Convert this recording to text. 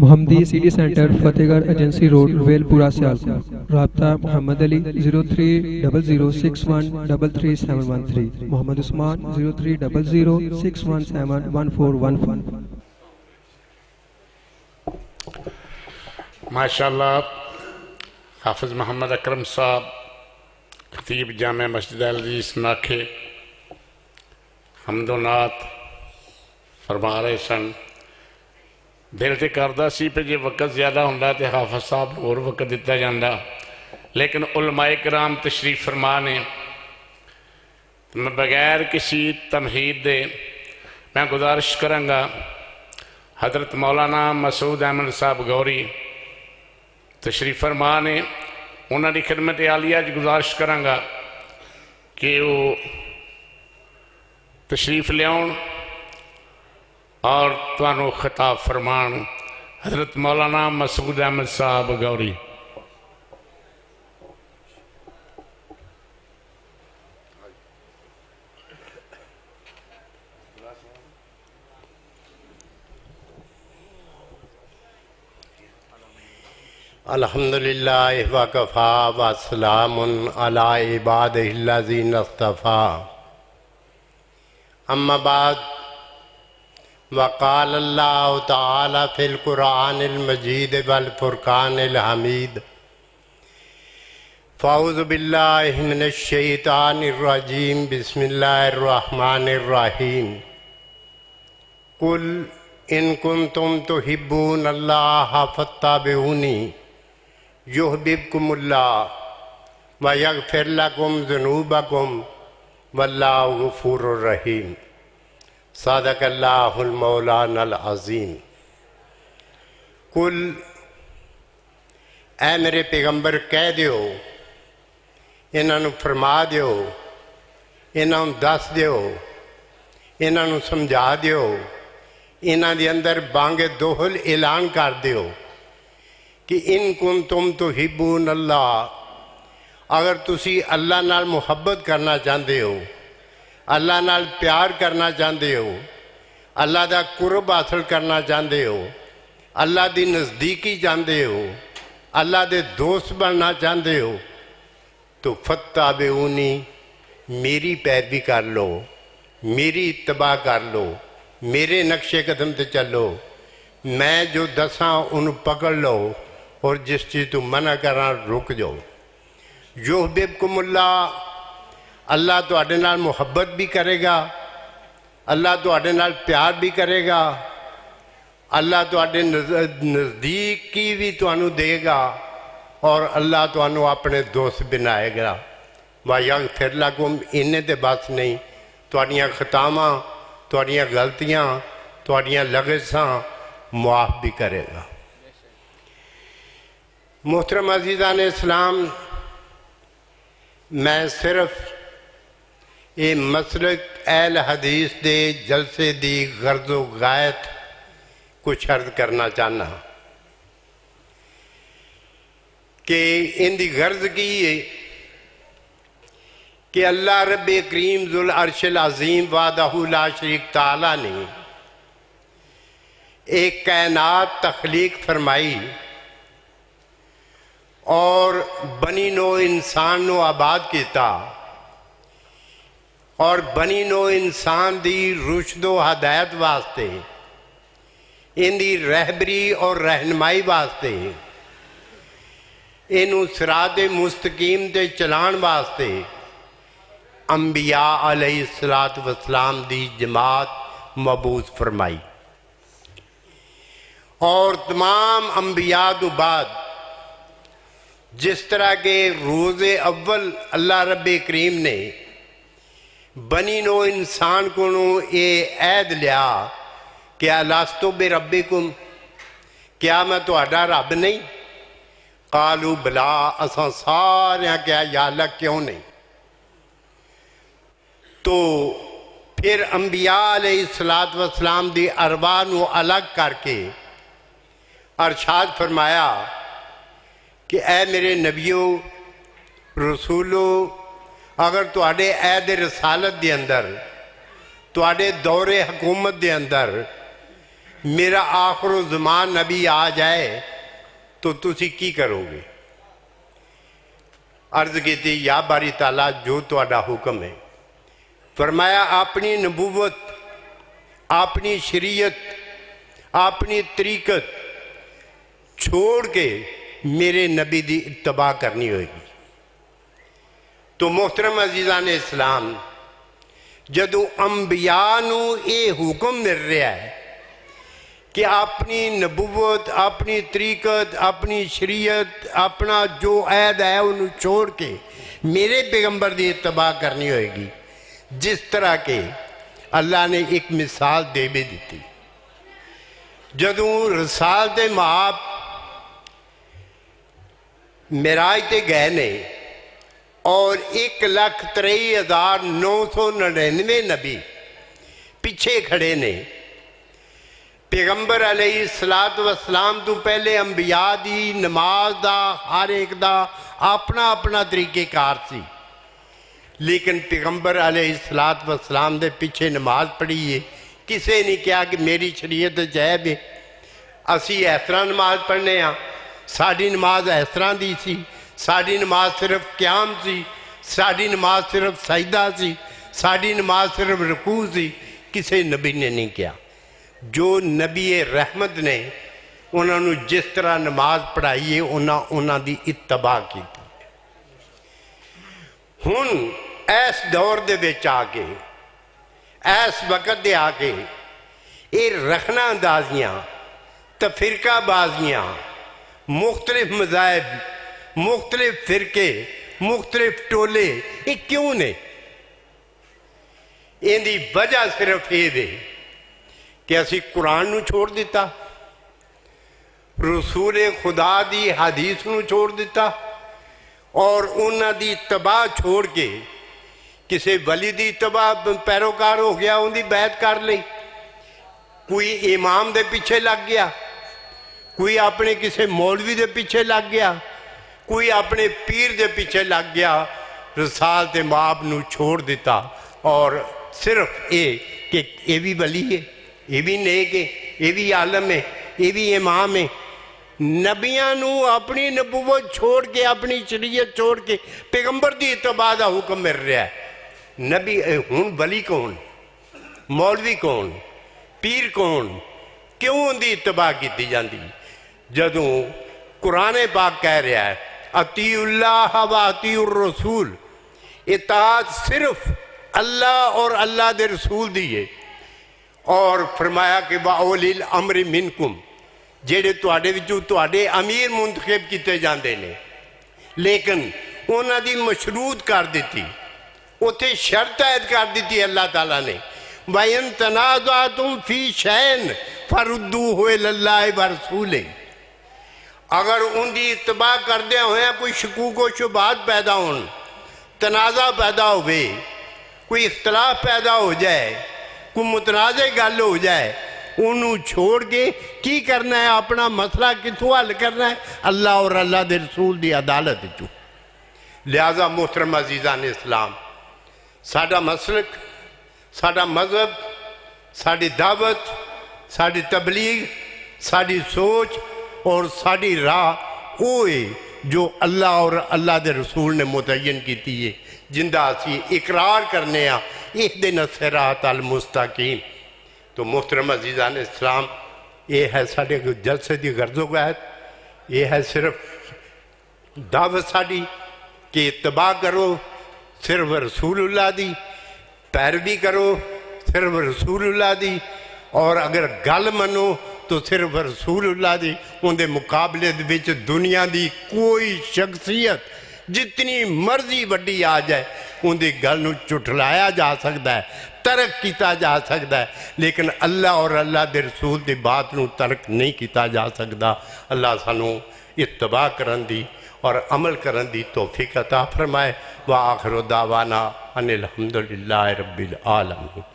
محمدی city centre فتح گڑھ agency road well پورہ سیالکوٹ. رابطہ محمد علی 030061337113. محمد عثمان 030061711415. ماشاءاللہ حافظ محمد اکرم صاحب خطیب جامع مسجد العزیز ناکھے حمد و نعت فرما رہے سن. دل تے کردہ سی پہ جے وقت زیادہ ہوندا تے حافظ صاحب اور وقت دیتا جاندہ، لیکن علماء کرام تشریف فرما نے. میں بغیر کسی تمہید دے میں گزارش کرنگا حضرت مولانا مسعود احمد صاحب گوری تشریف فرما نے. انہوں نے خدمت عالیہ گزارش کرنگا کہ وہ تشریف لیاؤں اور توانو خطاب فرمان. حضرت مولانا مسعود احمد صاحب گوری. الحمدللہ وکفا وسلام علی عبادہ الذین اصطفیٰ. اما بعد، وقال اللہ تعالی فی القرآن المجید والفرقان الحمید. فاعوذ باللہ من الشیطان الرجیم. بسم اللہ الرحمن الرحیم. قل ان کنتم تحبون اللہ فاتبعونی یحببکم اللہ ویغفر لکم ذنوبکم واللہ غفور الرحیم. صدق اللہ المولانا العظیم. قل، اے میرے پیغمبر کہہ دیو، انہوں فرما دیو، انہوں دس دیو، انہوں سمجھا دیو، انہوں دے اندر بانگ دوہل اعلان کر دیو کہ ان کنتم تحبون اللہ، اگر تسی اللہ نال محبت کرنا چاہتے ہو، اللہ نال پیار کرنا چاہتے ہو، اللہ دا قرب حاصل کرنا چاہتے ہو، اللہ دی نزدیکی چاہتے ہو، اللہ دے دوست بننا چاہتے ہو، تو فاتبعونی، میری پیروی کر لو، میری اتباع کر لو، میرے نقش قدم تے چلو. میں جو دساں انہوں پکڑ لو اور جس چیز تو منع کرنا رک جاؤ. یحببکم اللہ، اللہ تو اڈے نال محبت بھی کرے گا، اللہ تو اڈے نال پیار بھی کرے گا، اللہ تو اڈے نزدیکی بھی تو انہوں دے گا، اور اللہ تو انہوں اپنے دوست بنائے گا. وَيَغْفِرْ لَكُمْ، انہیں تے بس نہیں، تو اڈیاں خطاماں، تو اڈیاں غلطیاں، تو اڈیاں لغزاں معاف بھی کرے گا. محترم عزیزان اسلام، میں صرف یہ مسلک اہل حدیث دے جلسے دی غرض و غایت کچھ عرض کرنا چاہنا کہ ان دی غرض کی ہے کہ اللہ رب کریم ذو العرش العظیم وحدہ لا شریک تعالیٰ نے ایک کائنات تخلیق فرمائی اور بنی نو انسان نو آباد کیتا، اور بنی نو انسان دی رشد و ہدایت واسطے، ان دی رہبری اور رہنمائی واسطے، انہوں صراط مستقیم دے چلان واسطے انبیاء علیہ السلام دی جماعت مبعوث فرمائی. اور تمام انبیاء تو بعد جس طرح کے روز اول اللہ رب کریم نے بنی نو انسان کو یہ عہد لیا کہ الستو بربکم، کیا میں تہاڈا رب نہیں؟ قالوا بلا، اساں سارے کیا یا اللہ کیوں نہیں؟ تو پھر انبیاء علیہ السلام دی ارواح نو الگ کر کے ارشاد فرمایا کہ اے میرے نبیوں رسولو، اگر تواڈے عہد رسالت دے اندر، تواڈے دور حکومت دے اندر میرا آخر الزمان نبی آ جائے تو تسی کی کرو گے؟ عرض کی تھی یا باری تعالیٰ جو تہاڈا حکم ہے۔ فرمایا اپنی نبوت، اپنی شریعت، اپنی طریقت چھوڑ کے میرے نبی دی اتباع کرنی ہوئے گی۔ تو محترم عزیزان اسلام، جدو انبیاء نو یہ حکم مل رہا ہے کہ اپنی نبوت، اپنی طریقت، اپنی شریعت، اپنا جو عہد ہے انہوں چھوڑ کے میرے پیغمبر دی اتباع کرنی ہوئے گی، جس طرح کہ اللہ نے ایک مثال دے بھی دیتی۔ جدوں رسالت مآب معراج تے گئے نے اور 1,63,999 نبی پیچھے کھڑے نے، پیغمبر علیہ السلام تو پہلے انبیاء دی نماز دا ہر ایک دا اپنا اپنا طریقہ کار سی، لیکن پیغمبر علیہ السلام دے پیچھے نماز پڑھی ہے، کسے نہیں کہا کہ میری شریعت جائب ہے، اسی اس طرح نماز پڑھنے ہاں، ساڑھی نماز اس طرح دی سی، ساڑھی نماز صرف قیام سی، ساڑھی نماز صرف سجدہ سی، ساڑھی نماز صرف رکوع سی، کسے نبی نے نہیں کیا۔ جو نبی رحمت نے انہوں نے جس طرح نماز پڑھائی ہے انہوں دی اتباع کی تھی۔ ہن ایس دور دے بیچ آگے، ایس وقت دے آگے، یہ رکھنا اندازیاں، تفرقہ بازیاں، مختلف مذاہب، مختلف فرقے، مختلف ٹولے، یہ کیوں نے؟ ان دی وجہ صرف یہ دے کہ اسی قرآن نو چھوڑ دیتا، رسول خدا دی حدیث نو چھوڑ دیتا، اور انہاں دی اتباع چھوڑ کے کسی ولی دی اتباع پیروکار ہو گیا، ان دی بیعت کر لی، کوئی امام دے پیچھے لگ گیا، کوئی اپنے کسی مولوی دے پیچھے لگ گیا، کوئی اپنے پیر دے پیچھے لگ گیا، رسالت مآب نو چھوڑ دیتا، اور صرف کہ یہ بھی ولی ہے، یہ بھی نیک ہے، یہ بھی عالم ہے، یہ بھی امام ہے۔ نبیاں نو اپنی نبوت چھوڑ کے، اپنی شریعت چھوڑ کے پیغمبر دی اتباع دا حکم مل رہا ہے۔ نبی ہون ولی کون، مولوی کون، پیر کون، کیوں ان دی اتباع کی دی جاندی؟ جدوں قرآن پاک کہہ رہا ہے اطیعوا اللہ و اطیعوا الرسول، اطاعت صرف اللہ اور اللہ دے رسول دیئے، اور فرمایا کہ وَأُولِي الْأَمْرِ مِنْكُمْ، جیڑے تواڈے وچوں تواڈے امیر منتخب کیتے جاندے نے، لیکن انہاں دی مشروط کر دیتی، اتھے شرط عائد کر دیتی اللہ تعالیٰ نے، وَإِن تَنَازَعْتُمْ فِي شَيْءٍ فَرُدُّوهُ إِلَى اللَّهِ وَرَسُولِهِ، اگر ان دی اتباع کردے ہوئے کوئی شکوک و شبہات پیدا ہون، تنازع پیدا ہوئے، کوئی اختلاف پیدا ہو جائے، کوئی متنازع گل ہو جائے، انہوں چھوڑ کے کی کرنا ہے؟ اپنا مسئلہ کتوں حل کرنا ہے؟ اللہ اور اللہ دے رسول دی عدالت چوں۔ لہذا محترم عزیزان اسلام، ساڈا مسلک، ساڈا مذہب، ساڈی دعوت، ساڈی تبلیغ، ساڈی سوچ اور ساڈی راہ ہوئے جو اللہ اور اللہ دے رسول نے متعین کیتی ہے، جندہ اسی اقرار کرنے ہیں اہدنا الصراط المستقیم۔ تو محترم عزیزان اسلام، یہ ہے ساڈے جلسے دی غرض و غایت، یہ ہے صرف دعوت ساڈی کہ اتباع کرو صرف رسول اللہ دی، پیروی کرو صرف رسول اللہ دی، اور اگر گل منو تو صرف رسول اللہ دی، ان دے مقابلے وچ دنیا دی کوئی شخصیت جتنی مرضی وڈی آ جائے ان دی گل نو چٹھلایا جا سکتا ہے، ترک کیتا جا سکتا ہے، لیکن اللہ اور اللہ دے رسول دی بات نو ترک نہیں کیتا جا سکتا۔ اللہ سانو اتباع کرن دی اور عمل کرن دی توفیق عطا فرمائے۔ وآخر دعوانا ان الحمدللہ رب العالمین۔